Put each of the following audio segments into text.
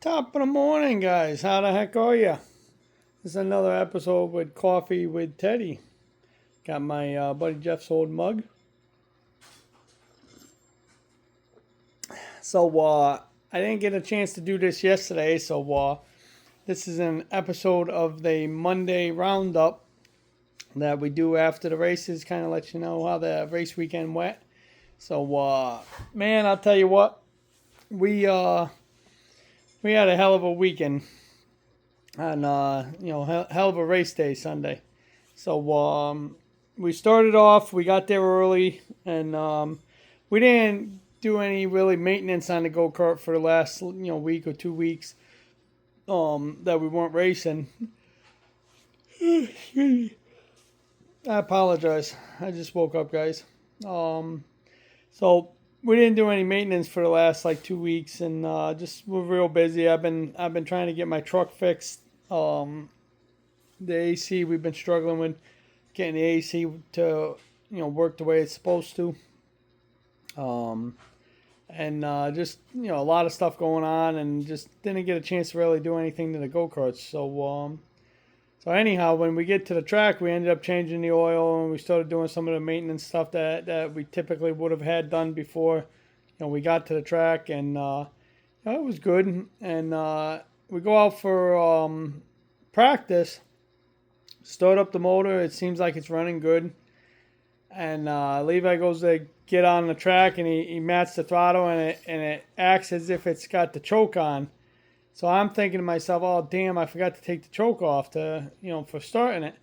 Top of the morning, guys. How the heck are you? This is another episode with Coffee with Teddy. Got my buddy Jeff's old mug. So, I didn't get a chance to do this yesterday, so this is an episode of the Monday roundup that we do after the races, kind of let you know how the race weekend went. So, man, I'll tell you what, we had a hell of a weekend, and hell of a race day Sunday. So we started off. We got there early, and we didn't do any really maintenance on the go kart for the last week or 2 weeks that we weren't racing. I apologize. I just woke up, guys. So we didn't do any maintenance for the last 2 weeks, and just we're real busy. I've been trying to get my truck fixed. The AC, we've been struggling with getting the AC to work the way it's supposed to. And just a lot of stuff going on, and just didn't get a chance to really do anything to the go karts. So anyhow, when we get to the track, we ended up changing the oil, and we started doing some of the maintenance stuff that we typically would have had done before we got to the track, and it was good. And we go out for practice, start up the motor. It seems like it's running good. And Levi goes to get on the track, and he mats the throttle, and it acts as if it's got the choke on. So I'm thinking to myself, oh, damn, I forgot to take the choke off for starting it.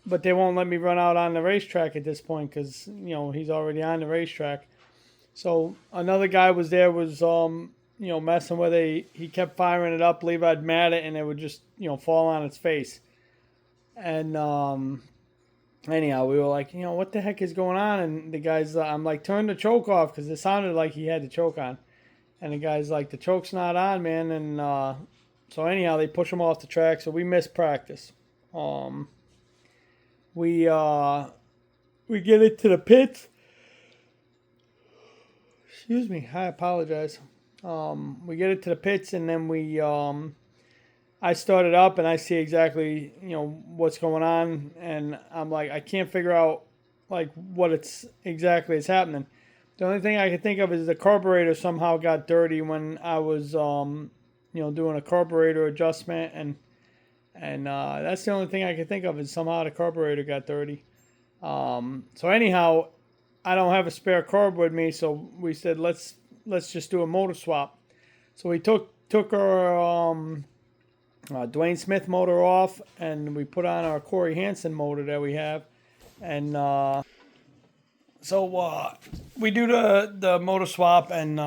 But they won't let me run out on the racetrack at this point because, he's already on the racetrack. So another guy was messing with it. He kept firing it up. Levi'd mat it, and it would just, fall on its face. And anyhow, we were like, what the heck is going on? And the guy's, I'm like, turn the choke off because it sounded like he had the choke on. And the guy's like, the choke's not on, man. And so anyhow, they push him off the track. So we missed practice. We get into the pits. Excuse me, I apologize. We get into the pits, and then I started up, and I see exactly what's going on, and I'm like, I can't figure out what it's exactly is happening. The only thing I can think of is the carburetor somehow got dirty when I was, doing a carburetor adjustment, and that's the only thing I can think of is somehow the carburetor got dirty. So anyhow, I don't have a spare carb with me, so we said let's just do a motor swap. So we took our Dwayne Smith motor off, and we put on our Corey Hansen motor that we have, and So we do the motor swap, and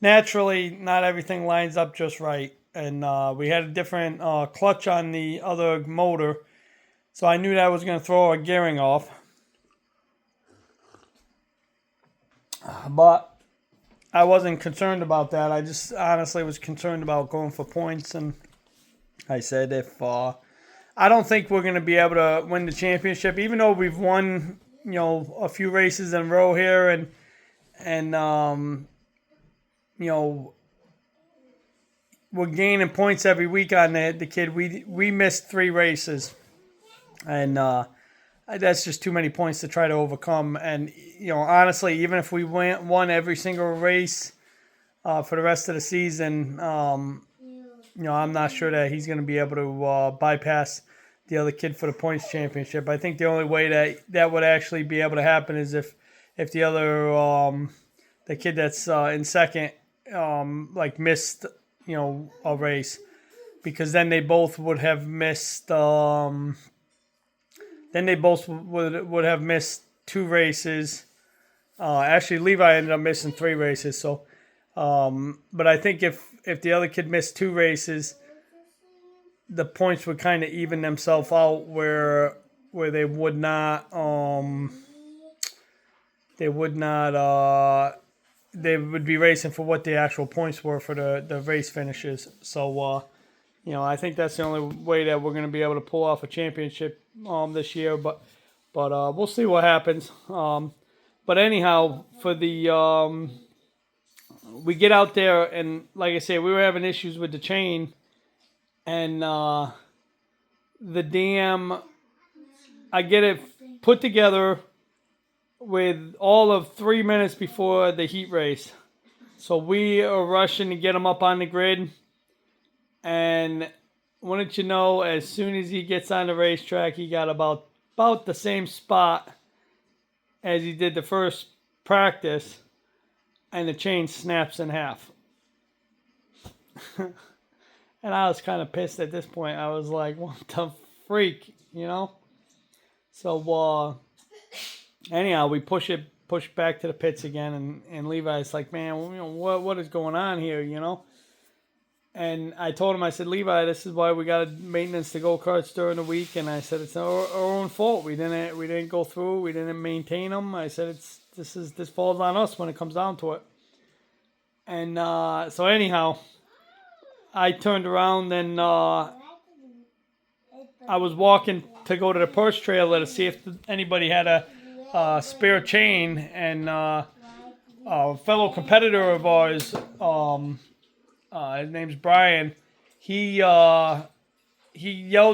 naturally, not everything lines up just right. And we had a different clutch on the other motor, so I knew that was going to throw our gearing off. But I wasn't concerned about that. I just honestly was concerned about going for points, and I said I don't think we're going to be able to win the championship, even though we've won a few races in a row here, and we're gaining points every week on the kid. We missed 3 races, and that's just too many points to try to overcome. And honestly, even if we won every single race for the rest of the season, I'm not sure that he's going to be able to bypass the other kid for the points championship. I think the only way that would actually be able to happen is if the other the kid that's in second missed a race, because then they both would have missed would have missed 2 races. Actually, Levi ended up missing 3 races. So but I think if the other kid missed 2 races, the points would kind of even themselves out where they would not they would be racing for what the actual points were for the race finishes. So I think that's the only way that we're going to be able to pull off a championship this year, but we'll see what happens. But anyhow, for the we get out there, and like I say, we were having issues with the chain, and the damn, I get it put together with all of 3 minutes before the heat race. So we are rushing to get him up on the grid, and wouldn't you know, as soon as he gets on the racetrack, he got about the same spot as he did the first practice, and the chain snaps in half. And I was kind of pissed at this point. I was like, what the freak, you know? So, anyhow, we push back to the pits again, and Levi's like, man, you know, what is going on here, you know? And I told him, I said, Levi, this is why we got maintenance to go-karts during the week. And I said, it's our own fault. We didn't go through. We didn't maintain them. I said, this falls on us when it comes down to it. And so anyhow, I turned around, and I was walking to go to the purse trailer to see if anybody had a spare chain. And a fellow competitor of ours, his name's Brian. He yelled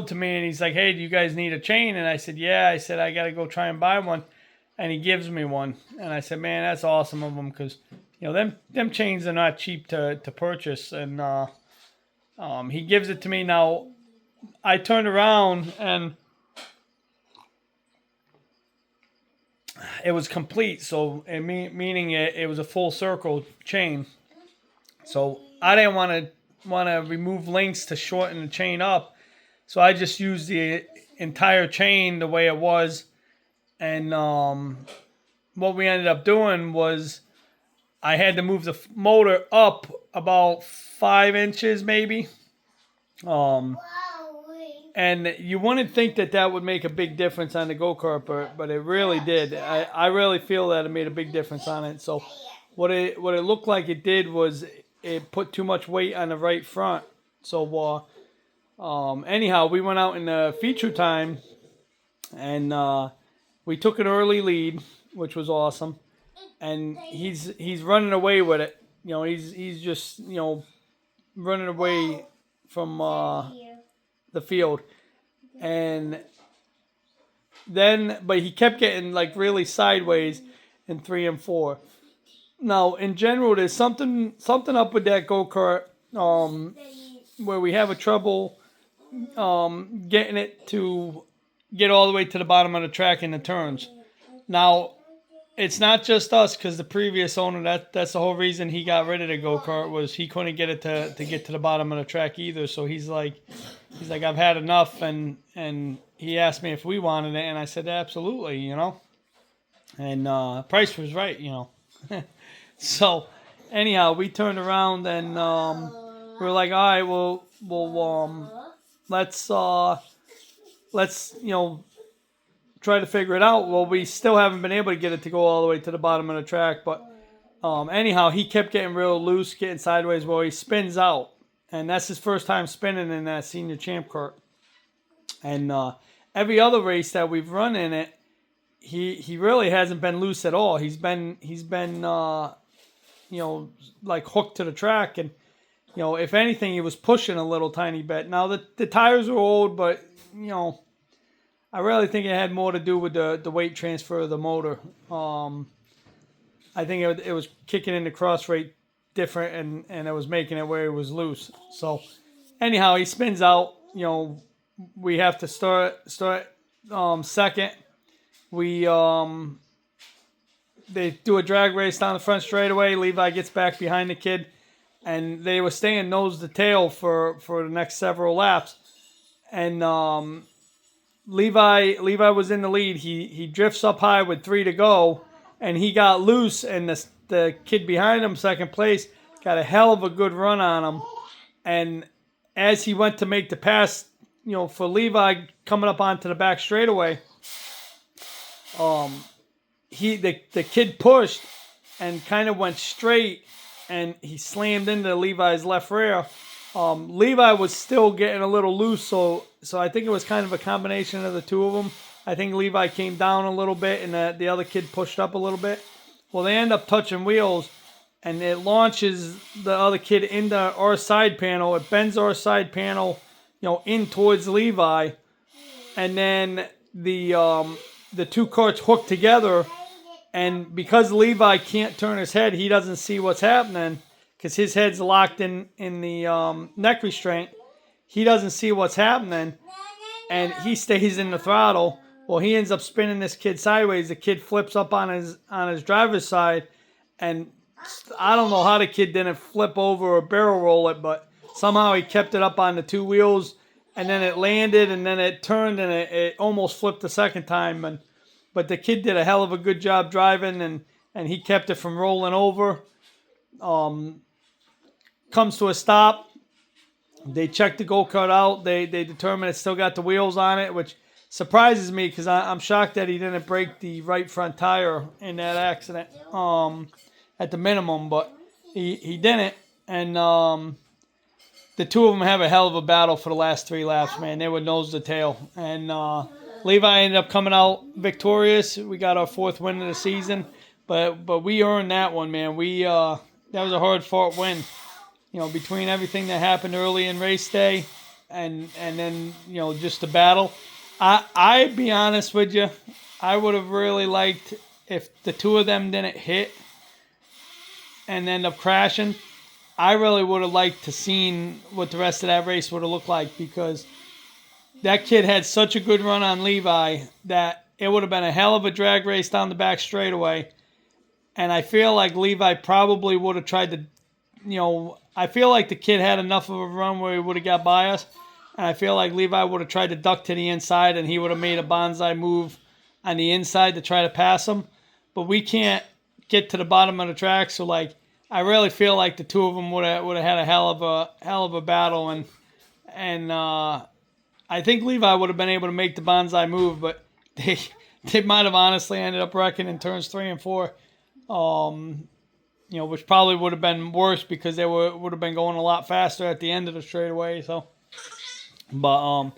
to me, and he's like, "Hey, do you guys need a chain?" And I said, "Yeah." I said, "I got to go try and buy one." And he gives me one. And I said, "Man, that's awesome of him, because you know them chains are not cheap to purchase." And he gives it to me. Now I turned around, and it was complete. So meaning it was a full circle chain. So I didn't want to remove links to shorten the chain up, so I just used the entire chain the way it was. And what we ended up doing was I had to move the motor up about 5 inches maybe. And you wouldn't think that would make a big difference on the go-kart, but it really did. I really feel that it made a big difference on it. So what it looked like it did was it put too much weight on the right front. So anyhow, we went out in the feature time, and we took an early lead, which was awesome. And he's running away with it. You know, he's just, you know, running away from the field. And then, but he kept getting like really sideways in 3 and 4. Now, in general, there's something up with that go-kart where we have a trouble getting it to get all the way to the bottom of the track in the turns. Now, it's not just us, because the previous owner, that's the whole reason he got rid of the go-kart, was he couldn't get it to get to the bottom of the track either. So he's like, I've had enough, and he asked me if we wanted it, and I said absolutely, you know. And price was right, you know. So anyhow, we turned around, and we were like, all right, well, let's you know, try to figure it out. Well, we still haven't been able to get it to go all the way to the bottom of the track, but anyhow, he kept getting real loose, getting sideways. Well, he spins out, and that's his first time spinning in that senior champ kart. And every other race that we've run in it, he really hasn't been loose at all. He's been you know, like hooked to the track, and you know, if anything, he was pushing a little tiny bit. Now the tires are old, but you know, I really think it had more to do with the weight transfer of the motor. I think it was kicking in the cross rate different, and it was making it where it was loose. So anyhow, he spins out. You know, we have to start second. We they do a drag race down the front straightaway. Levi gets back behind the kid, and they were staying nose to tail for the next several laps. And Levi was in the lead. He drifts up high with 3 to go, and he got loose, and the kid behind him, second place, got a hell of a good run on him. And as he went to make the pass, you know, for Levi coming up onto the back straightaway, the kid pushed and kind of went straight, and he slammed into Levi's left rear. Levi was still getting a little loose, so I think it was kind of a combination of the two of them. I think Levi came down a little bit, and the other kid pushed up a little bit. Well, they end up touching wheels, and it launches the other kid into our side panel. It bends our side panel, in towards Levi, and then the two carts hook together. And because Levi can't turn his head, he doesn't see what's happening because his head's locked in the neck restraint. He doesn't see what's happening, and he stays in the throttle. Well, he ends up spinning this kid sideways. The kid flips up on his driver's side, and I don't know how the kid didn't flip over or barrel roll it, but somehow he kept it up on the two wheels, and then it landed, and then it turned, and it almost flipped the second time. But the kid did a hell of a good job driving, and he kept it from rolling over. Comes to a stop. They check the go-kart out. They determine it still got the wheels on it, which surprises me because I'm shocked that he didn't break the right front tire in that accident at the minimum, but he didn't. And the two of them have a hell of a battle for the last 3 laps, man. They were nose to tail. And Levi ended up coming out victorious. We got our 4th win of the season, but we earned that one, man. That was a hard-fought win. Between everything that happened early in race day and then, just the battle. I be honest with you, I would have really liked if the two of them didn't hit and end up crashing. I really would have liked to seen what the rest of that race would have looked like because that kid had such a good run on Levi that it would have been a hell of a drag race down the back straightaway. And I feel like Levi probably would have tried to, I feel like the kid had enough of a run where he would have got by us. And I feel like Levi would have tried to duck to the inside and he would have made a bonsai move on the inside to try to pass him. But we can't get to the bottom of the track. So, I really feel like the two of them would have had a hell of a battle. And I think Levi would have been able to make the bonsai move, but they might have honestly ended up wrecking in turns 3 and 4. Which probably would have been worse because they would have been going a lot faster at the end of the straightaway. So, but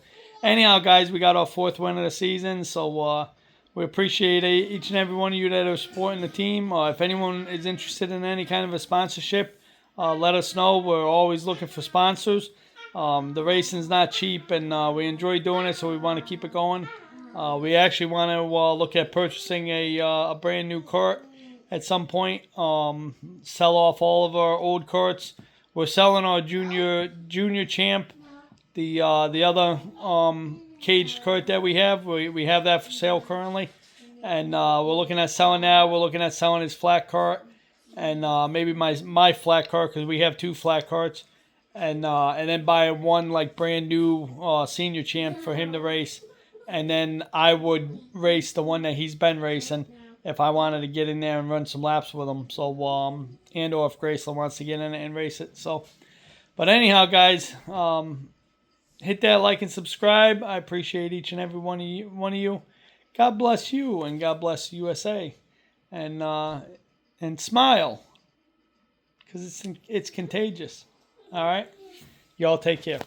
anyhow, guys, we got our 4th win of the season. So we appreciate each and every one of you that are supporting the team. If anyone is interested in any kind of a sponsorship, let us know. We're always looking for sponsors. The racing's not cheap, and we enjoy doing it, so we want to keep it going. We actually want to look at purchasing a brand new kart at some point, sell off all of our old karts. We're selling our junior champ, the other caged kart that we have. We have that for sale currently, and we're looking at selling that. We're looking at selling his flat kart, and maybe my flat kart because we have 2 flat karts, and then buy one brand new senior champ for him to race, and then I would race the one that he's been racing if I wanted to get in there and run some laps with him. So, and or if Graceland wants to get in it and race it. So, but anyhow, guys, hit that like and subscribe. I appreciate each and every one of you. God bless you, and God bless USA, and smile, because it's contagious. All right, y'all take care.